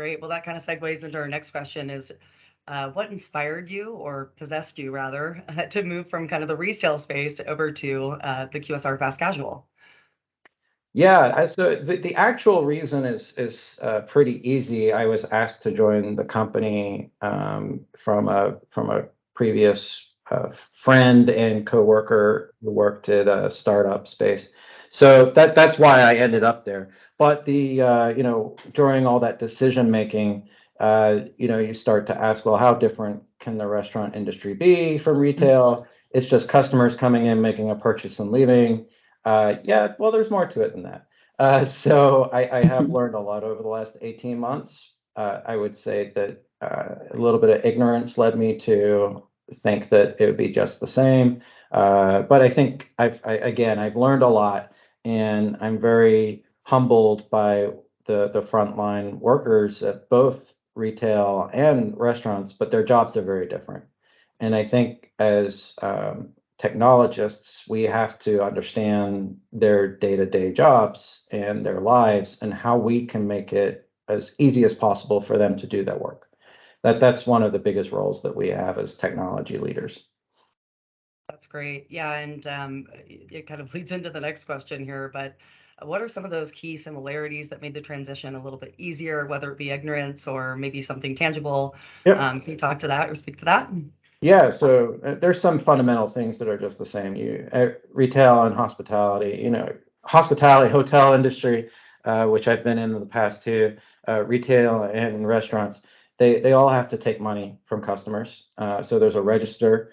Great. Well, that kind of segues into our next question is what inspired you or possessed you rather to move from kind of the retail space over to the QSR fast casual? Yeah, so the actual reason is pretty easy. I was asked to join the company from a previous friend and coworker who worked at a startup space. So that's why I ended up there. But during all that decision making, you start to ask, well, how different can the restaurant industry be from retail? It's just customers coming in, making a purchase and leaving. Yeah, well, there's more to it than that. So I have learned a lot over the last 18 months. I would say that a little bit of ignorance led me to think that it would be just the same. But I think I've learned a lot, and I'm very humbled by the frontline workers at both retail and restaurants, but their jobs are very different. And I think as technologists, we have to understand their day-to-day jobs and their lives and how we can make it as easy as possible for them to do that work. That's one of the biggest roles that we have as technology leaders. That's great. Yeah, and it kind of leads into the next question here, but what are some of those key similarities that made the transition a little bit easier, whether it be ignorance or maybe something tangible? Yep. Can you talk to that or speak to that? Yeah, so there's some fundamental things that are just the same. Retail and hospitality, hospitality, hotel industry, which I've been in the past too, retail and restaurants, they all have to take money from customers. So there's a register.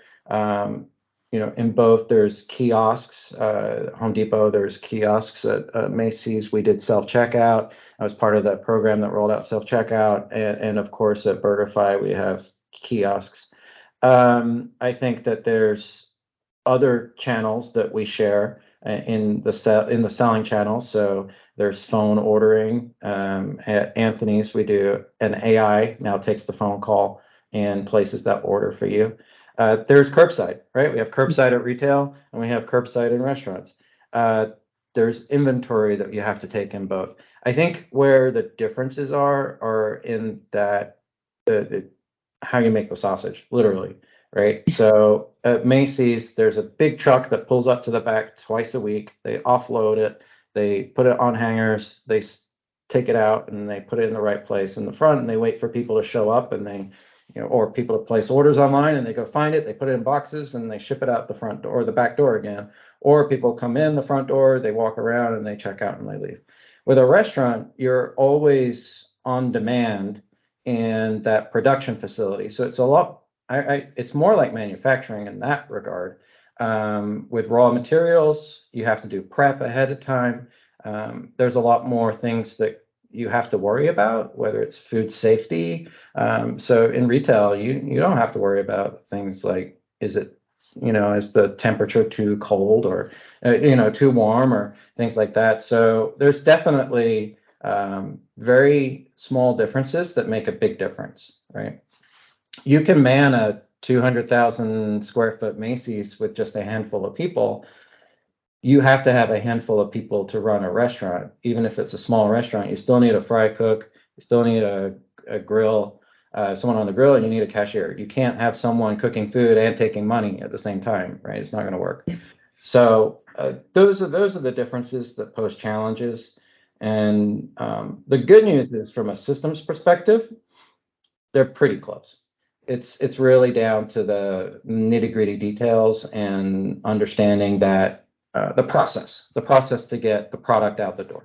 In both there's kiosks. Home Depot, there's kiosks. At Macy's, we did self-checkout. I was part of that program that rolled out self-checkout, and of course at BurgerFi we have kiosks. I think that there's other channels that we share in the selling channels. So there's phone ordering. At Anthony's, we do an AI now takes the phone call and places that order for you. There's curbside, right? We have curbside at retail and we have curbside in restaurants. There's inventory that you have to take in both. I think where the differences are in that the how you make the sausage, literally, right? So at Macy's, there's a big truck that pulls up to the back twice a week. They offload it, they put it on hangers, they take it out, and they put it in the right place in the front, and they wait for people to show up, and or people to place orders online, and they go find it, they put it in boxes, and they ship it out the front door or the back door again. Or people come in the front door, they walk around, and they check out and they leave. With a restaurant, you're always on demand and that production facility. So it's a lot, it's more like manufacturing in that regard. With raw materials, you have to do prep ahead of time. There's a lot more things that you have to worry about, whether it's food safety. So in retail, you don't have to worry about things like, is the temperature too cold or, too warm or things like that. So there's definitely very small differences that make a big difference, right? You can man a 200,000 square foot Macy's with just a handful of people. You have to have a handful of people to run a restaurant. Even if it's a small restaurant, you still need a fry cook, you still need a grill, someone on the grill, and you need a cashier. You can't have someone cooking food and taking money at the same time, right? It's not going to work. So those are the differences that pose challenges. And the good news is, from a systems perspective, they're pretty close. It's really down to the nitty-gritty details and understanding that the process to get the product out the door.